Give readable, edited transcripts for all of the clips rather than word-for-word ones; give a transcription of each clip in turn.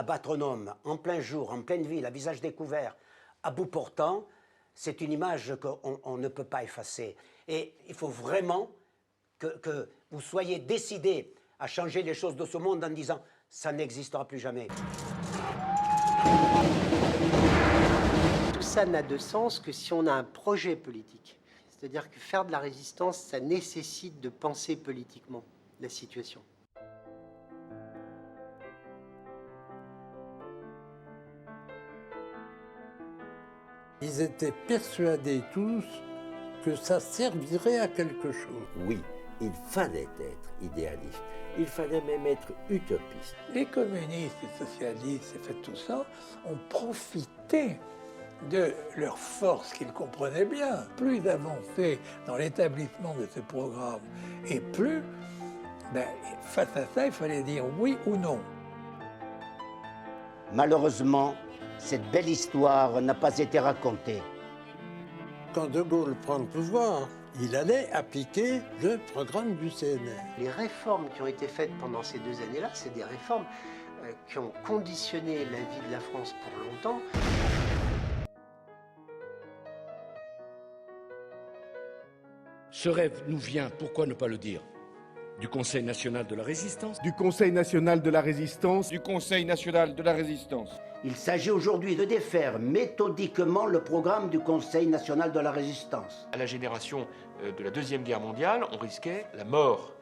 abattre un homme en plein jour, en pleine ville, à visage découvert, à bout portant, c'est une image qu'on ne peut pas effacer. Et il faut vraiment que vous soyez décidés à changer les choses de ce monde en disant « ça n'existera plus jamais ». Tout ça n'a de sens que si on a un projet politique. C'est-à-dire que faire de la résistance, ça nécessite de penser politiquement la situation. Ils étaient persuadés tous que ça servirait à quelque chose. Oui, il fallait être idéaliste, il fallait même être utopiste. Les communistes, les socialistes, et fait tout ça, ont profité de leur force qu'ils comprenaient bien. Plus ils avançaient dans l'établissement de ce programme, et plus, face à ça, il fallait dire oui ou non. Malheureusement, cette belle histoire n'a pas été racontée. Quand De Gaulle prend le pouvoir, il allait appliquer le programme du CNR. Les réformes qui ont été faites pendant ces 2 années-là, c'est des réformes qui ont conditionné la vie de la France pour longtemps. Ce rêve nous vient, pourquoi ne pas le dire, du Conseil national de la résistance. Du Conseil national de la résistance. Du Conseil national de la résistance. Il s'agit aujourd'hui de défaire méthodiquement le programme du Conseil national de la résistance. À la génération de la Deuxième Guerre mondiale, on risquait la mort.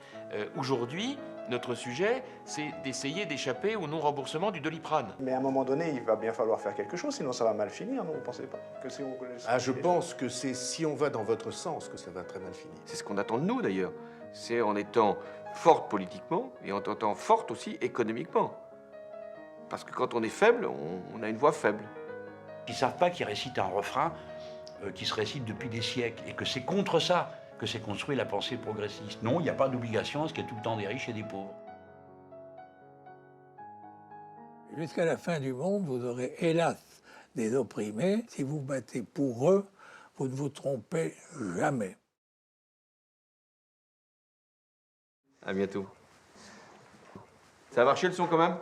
Aujourd'hui, notre sujet, c'est d'essayer d'échapper au non-remboursement du Doliprane. Mais à un moment donné, il va bien falloir faire quelque chose, sinon ça va mal finir, non? Vous ne pensez pas que si on... Je pense que c'est si on va dans votre sens que ça va très mal finir. C'est ce qu'on attend de nous d'ailleurs. C'est en étant forte politiquement et en étant forte aussi économiquement. Parce que quand on est faible, on a une voix faible. Ils ne savent pas qu'ils récitent un refrain qui se récite depuis des siècles et que c'est contre ça que s'est construite la pensée progressiste. Non, il n'y a pas d'obligation à ce qu'il y ait tout le temps des riches et des pauvres. Jusqu'à la fin du monde, vous aurez hélas des opprimés. Si vous battez pour eux, vous ne vous trompez jamais. À bientôt. Ça a marché le son quand même ?